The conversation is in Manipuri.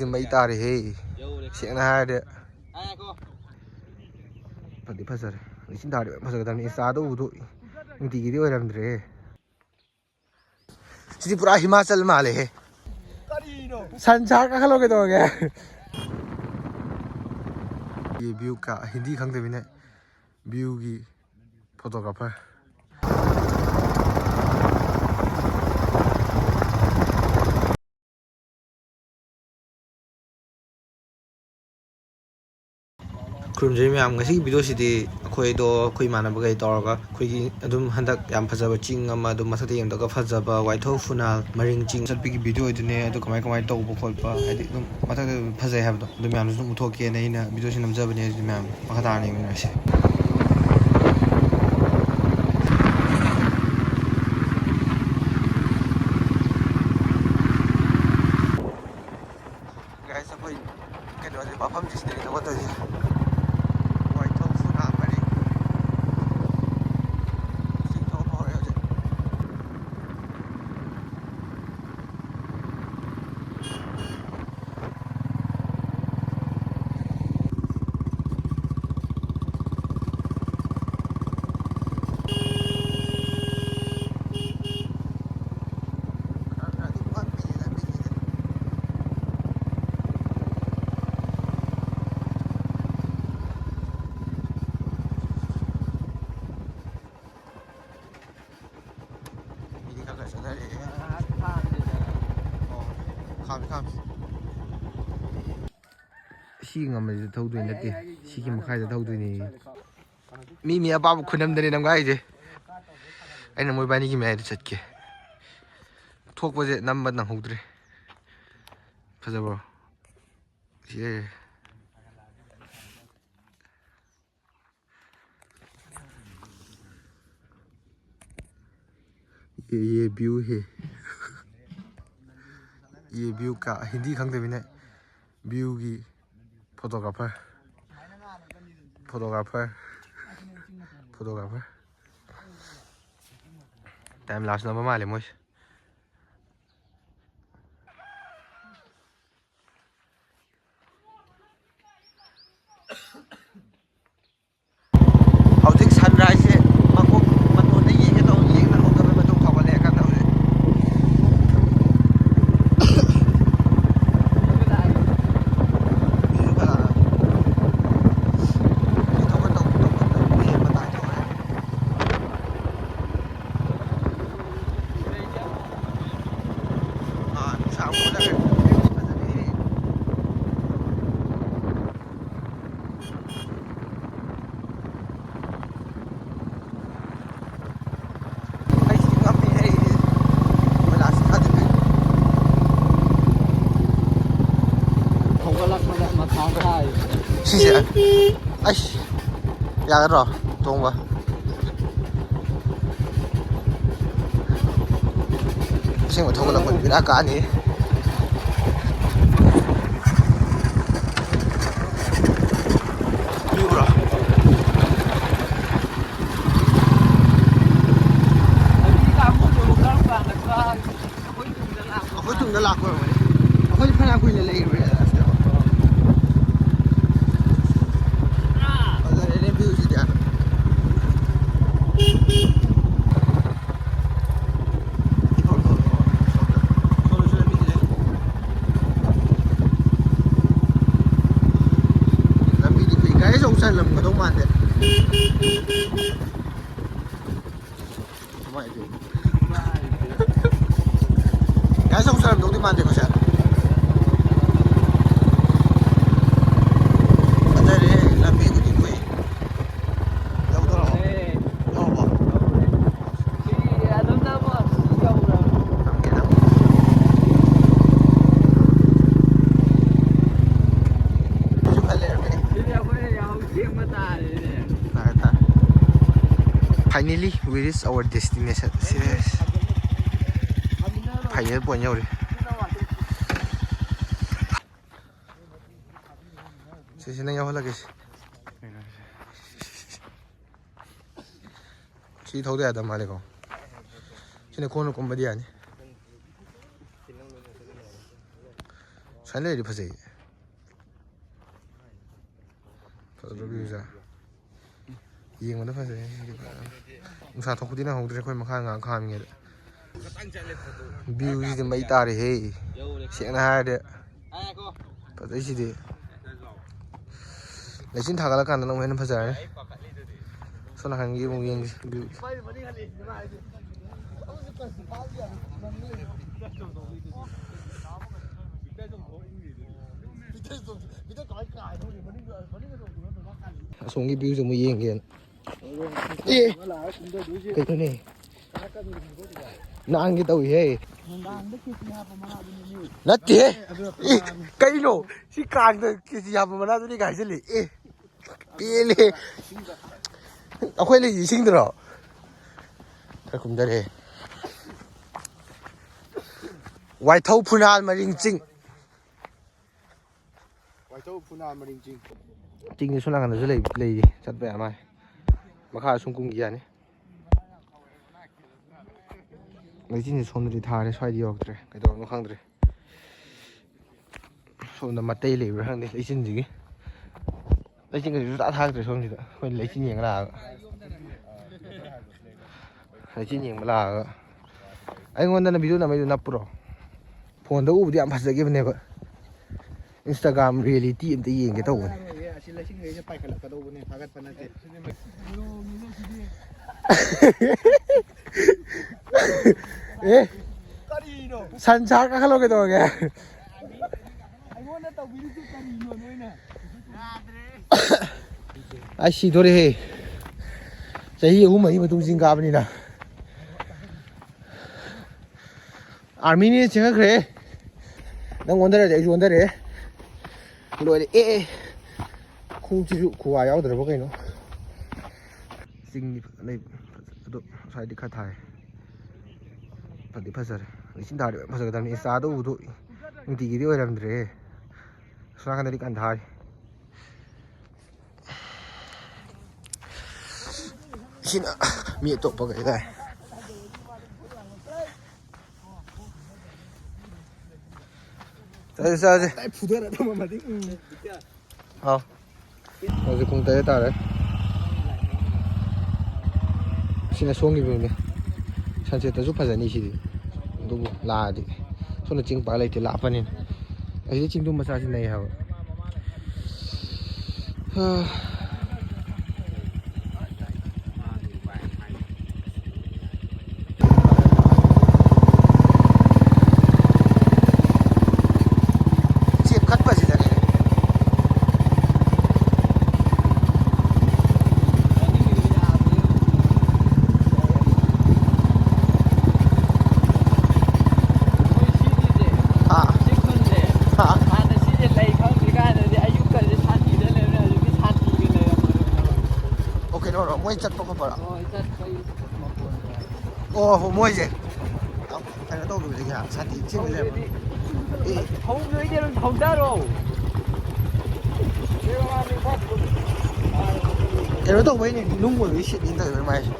ꯁꯤꯗꯤ ꯃꯩ ꯇꯥꯔꯦꯍꯦ ꯁꯦꯡꯅ ꯍꯥꯏꯔꯗꯤ ꯐꯗꯤ ꯐꯖꯔꯦ ꯂꯩꯆꯤꯟ ꯊꯥꯔꯗꯤ ꯐꯖꯒꯗꯕꯅꯤ ꯏꯟꯁꯇꯥꯗ ꯎꯕꯗꯣ ꯅꯨꯡꯇꯤꯒꯤꯗꯤ ꯑꯣꯏꯔꯝꯗ꯭ꯔꯦ ꯁꯤꯗꯤ ꯄꯨꯔꯥ ꯍꯤꯃꯥꯆꯜ ꯃꯥꯜꯂꯦꯍꯦ ꯁꯟꯁꯥꯔ ꯀꯥꯈꯠꯂꯣ ꯀꯩꯗꯧꯔꯒꯦ ꯚ꯭ꯌꯨ ꯀ ꯍꯤꯟꯗꯤ ꯈꯪꯗꯕꯤꯅꯦ ꯚ꯭ꯌꯨꯒꯤ ꯐꯣꯇꯣꯒ꯭राफꯔ ꯈꯨꯔꯨꯝꯖꯔꯤ ꯃꯌꯥꯝ ꯉꯁꯤꯒꯤ ꯚꯤꯗꯤꯑꯣꯁꯤꯗꯤ ꯑꯩꯈꯣꯏ ꯏꯃꯥꯟꯅꯕꯈꯩ ꯇꯧꯔꯒ ꯑꯩꯈꯣꯏꯒꯤ ꯑꯗꯨꯝ ꯍꯟꯗꯛ ꯌꯥꯝ ꯐꯖꯕ ꯆꯤꯡ ꯑꯃ ꯑꯗꯨꯝ ꯃꯊꯛꯇ ꯌꯦꯡꯗꯒ ꯐꯖꯕ ꯋꯥꯏꯊꯧ ꯐꯨꯅꯥꯜ ꯃꯔꯤꯡ ꯆꯤꯡ ꯆꯠꯄꯒꯤ ꯚꯤꯗꯤꯑꯣ ꯑꯣꯏꯗꯨꯅꯦ ꯑꯗꯨ ꯀꯃꯥꯏ ꯇꯧꯕ ꯈꯣꯠꯄ ꯍꯥꯏꯗꯤ ꯑꯗꯨꯝ ꯃꯊꯛꯇ ꯐꯖꯩ ꯍꯥꯏꯕꯗꯣ ꯑꯗꯨ ꯃꯌꯥꯝꯁꯨ ꯑꯗꯨꯝ ꯎꯠꯊꯣꯛꯀꯦꯅ ꯑꯩꯅ ꯚꯤꯗꯤꯑꯣꯁꯤ ꯅꯝꯖꯕꯅꯦ ꯑꯗꯨꯗꯤ ꯃꯌꯥꯝ ꯃꯈꯥ ꯇꯥꯔꯅ ꯌꯦꯡꯃꯤꯟꯅꯔꯁꯤ ꯑꯩꯈꯣꯏ ꯀꯩꯅꯣꯁꯦ ꯃꯐꯝꯁꯤ ꯁꯤꯗꯒꯤ ꯊꯧꯒꯠꯇꯣꯏꯁꯦ ꯋꯥꯏꯊꯧ ꯐꯨꯅꯥꯜ ꯃꯔꯤꯡ ꯆꯤꯡ ꯊꯧꯕ ꯍꯧꯔꯦ ꯍꯧꯖꯤꯛ ꯁꯤ ꯉꯝꯕꯁꯤꯗ ꯊꯧꯗꯣꯏ ꯅꯠꯇꯦ ꯁꯤꯒꯤ ꯃꯈꯥꯏꯗ ꯊꯧꯗꯣꯏꯅꯦ ꯃꯤ ꯑꯄꯥꯝꯕ ꯈꯨꯅꯝꯗꯅꯤ ꯅꯝꯒꯥꯏꯁꯦ ꯑꯩꯅ ꯃꯣꯏꯕꯥꯅꯤꯒꯤ ꯃꯌꯥꯏꯗ ꯆꯠꯀꯦ ꯊꯣꯛꯄꯁꯦ ꯅꯝꯕ ꯅꯪꯍꯧꯗ꯭ꯔꯦ ꯐꯖꯕ꯭ꯔꯣ ꯁꯤ ये व्यू है ये व्यू का हिंदी खंगदबिने व्यू की फोटोग्राफर टाइम लास्ट नंबर माले मोश हौजिक सनराइज से मकोक मतोने येंगे तो येंगना होगबे मतों खवले काना होजे 시제 아이씨 야그러 동바 생각 더글라 건 미라가 아니 미우라 아코이 tumda lakko 아코이 파나 kuile leire ꯂꯝꯒꯗꯧ ꯃꯥꯟꯗꯦ ꯒꯥꯔꯤ ꯑꯆꯧꯕ ꯆꯠꯂꯝꯗꯧꯗꯤ ꯃꯥꯟꯗꯦ ꯀꯣ ꯁꯦ ꯐꯖꯔꯦ ꯂꯝꯕꯤꯕꯨꯗꯤ ꯀꯨꯏ ꯌꯧꯗꯣꯔꯕꯣ ꯌꯧꯔꯕꯣ Finally, we reached our destination. Serious. Final point yori. Sisi na yaw lagi. Si thau de adam male ko. Sine kono kombadi ani. ꯁꯥꯏ ꯂꯩꯔꯗꯤ ꯐꯖꯩ ꯐꯖꯕ ꯚ꯭ꯌꯨꯁꯦ ꯌꯦꯡꯕꯗ ꯐꯖꯩ ꯅꯨꯡꯁꯥ ꯊꯣꯛꯄꯗꯤ ꯅꯪꯍꯧꯗ꯭ꯔꯦ ꯑꯩꯈꯣꯏ ꯃꯈꯥ ꯉꯥꯏꯍꯥꯛ ꯈꯥꯝꯃꯤꯉꯩꯗ ꯚ꯭ꯌꯨꯁꯤꯗꯤ ꯃꯩ ꯇꯥꯔꯦꯍꯦ ꯁꯦꯡꯅ ꯍꯥꯏꯔꯗꯤ ꯐꯖꯩꯁꯤꯗꯤ ꯂꯩꯆꯤꯟ ꯊꯥꯒꯠꯂꯀꯥꯟꯗ ꯑꯃꯨꯛ ꯍꯦꯟꯅ ꯐꯖꯔꯅꯤ ꯁꯣꯝ ꯅꯥꯀꯟꯒꯤ ꯑꯃꯨꯛ ꯌꯦꯡꯁꯤ ꯚ꯭ꯌꯨ ꯑꯁꯣꯝꯒꯤ ꯚ꯭ꯌꯨꯁꯨ ꯑꯃꯨꯛ ꯌꯦꯡꯒꯦꯅ ꯀꯩꯅꯣꯅꯦ ꯅꯍꯥꯟꯒꯤ ꯇꯧꯏꯍꯦ ꯅꯠꯇꯦ ꯀꯩꯅꯣ ꯁꯤ ꯀꯥꯡꯗ ꯀꯦꯖꯤ ꯍꯥꯞꯄ ꯃꯅꯥꯗꯨꯅꯤ ꯍꯥꯏꯖꯤꯜꯂꯤ ꯄꯦꯜꯂꯦ ꯑꯩꯈꯣꯏ ꯂꯩꯁꯤ ꯏꯁꯤꯡꯗꯨꯔꯣ ꯈꯔ ꯀꯨꯝꯊꯔꯦ ꯋꯥꯏꯊꯧ ꯐꯨꯅꯥꯜ ꯃꯔꯤꯡ ꯆꯤꯡ ꯆꯤꯡꯁꯦ ꯁꯣꯝ ꯅꯥꯀꯟꯗꯁꯨ ꯂꯩꯔꯤ ꯆꯠꯄ ꯌꯥ ꯃꯥꯜꯂꯦ ꯃꯈꯥ ꯁꯨꯝ ꯀꯨꯝꯈꯤ ꯌꯥꯅꯤ ꯂꯩꯆꯤꯟꯁꯦ ꯁꯣꯝꯗꯗꯤ ꯊꯥꯔꯦ ꯁ꯭ꯋꯥꯏꯗ ꯌꯧꯔꯛꯇ꯭ꯔꯦ ꯀꯩꯗꯧꯔꯕꯅꯣ ꯈꯪꯗ꯭ꯔꯦ ꯁꯣꯝꯗ ꯃꯇꯩ ꯂꯩꯕ꯭ꯔꯥ ꯈꯪꯗꯦ ꯂꯩꯆꯤꯟꯁꯤꯒꯤ ꯂꯩꯆꯤꯟꯒꯁꯨ ꯁꯨꯡꯊꯥ ꯊꯥꯔꯛꯇ꯭ꯔꯦ ꯁꯣꯝꯁꯤꯗ ꯑꯩꯈꯣꯏ ꯂꯩꯆꯤꯟ ꯌꯦꯡꯕ ꯂꯥꯛꯑꯒ ꯂꯩꯆꯤꯟ ꯌꯦꯡꯕ ꯂꯥꯛꯑꯒ ꯑꯩꯉꯣꯟꯗꯅ ꯚꯤꯗꯤꯑꯣ ꯅꯝꯕꯩꯗꯣ ꯅꯞꯄ꯭ꯔꯣ ꯐꯣꯟꯗ ꯎꯕꯗꯤ ꯌꯥꯝ ꯐꯖꯈꯤꯕꯅꯦꯕ ꯏꯟꯁꯇꯥꯒ꯭ꯔꯥꯝ ꯔꯤꯌꯦꯂꯤꯇꯤ ꯑꯝꯇ ꯌꯦꯡꯒꯦ ꯇꯧꯕꯅꯦ ꯑꯦ ꯁꯟꯁꯥꯔ ꯀꯥꯈꯠꯂꯣ ꯀꯩꯗꯧꯔꯒꯦ ꯑꯩꯉꯣꯟꯗ ꯇꯧꯕꯤꯔꯤꯁꯤ ꯀꯔꯤꯅꯣ ꯅꯣꯏꯅ ꯑꯩ ꯁꯤꯗꯣꯔꯦꯍꯦ ꯆꯍꯤ 3-4 ꯃꯇꯨꯡ ꯆꯤꯡ ꯀꯥꯕꯅꯤꯅ ꯑꯥꯔꯃꯤꯅꯤ ꯆꯦꯟꯈꯠꯈ꯭ꯔꯦ ꯅꯪ ꯑꯣꯟꯊꯔꯗꯤ ꯑꯩꯁꯨ ꯑꯣꯟꯊꯔꯦ ꯂꯣꯏꯔꯦ ꯈꯣꯡꯁꯤꯁꯨ ꯈꯨꯋꯥ ꯌꯥꯎꯗ꯭ꯔꯕ ꯀꯩꯅꯣ ꯆꯤꯡꯗꯤ ꯂꯩ ꯑꯗꯣ ꯁ꯭ꯋꯥꯏꯗꯤ ꯈꯔ ꯊꯥꯏ ꯐꯗꯤ ꯐꯖꯔꯦ ꯂꯩꯆꯤꯟ ꯊꯥꯔꯗꯤ ꯌꯥꯝ ꯐꯖꯒꯗꯕꯅꯤ ꯏꯟꯁꯇꯥꯗ ꯎꯕꯗꯣ ꯅꯨꯡꯇꯤꯒꯤꯗꯤ ꯑꯣꯏꯔꯝꯗ꯭ꯔꯦ ꯑꯁꯣꯝ ꯅꯥꯀꯟꯗꯗꯤ ꯀꯟꯅ ꯊꯥꯔꯤ ꯁꯤꯅ ꯃꯤ ꯑꯇꯣꯞꯄꯒ ꯍꯥꯏꯇꯥꯔꯦ ꯆꯠꯁꯦ ꯑꯥꯎ ꯍꯧꯖꯤꯛ ꯄꯨꯡ 3 ꯇꯥꯔꯦ ꯁꯤꯅ ꯁꯣꯝꯒꯤ ꯚ꯭ꯌꯨꯅꯤ ꯁꯟꯁꯦꯠꯇꯁꯨ ꯐꯖꯅꯤ ꯁꯤꯗꯤ ꯑꯗꯨꯕꯨ ꯂꯥꯛꯑꯗꯤ ꯁꯣꯝꯗ ꯆꯤꯡ ꯄꯥꯛ ꯂꯩꯇꯦ ꯂꯥꯞꯄꯅꯤꯅ ꯑꯁꯤꯗꯤ ꯆꯤꯡꯗꯨꯝ ꯃꯆꯥꯁꯤ ꯂꯩ ꯍꯥꯏꯕ ꯃꯣꯏ ꯆꯠꯄ ꯈꯣꯠꯄꯔ ꯑꯣ ꯃꯣꯏꯁꯦ ꯀꯩꯅꯣ ꯇꯧꯗꯕꯁꯦ ꯁꯥꯊꯤ ꯆꯦꯟꯕ ꯂꯩꯔꯝꯃꯦ ꯀꯩꯅꯣ ꯇꯧꯕꯩꯅꯦ ꯅꯨꯡ ꯑꯣꯏꯕꯒꯤ ꯁꯤꯠꯅꯤ ꯇꯧꯋꯦ ꯃꯥꯏꯁꯦ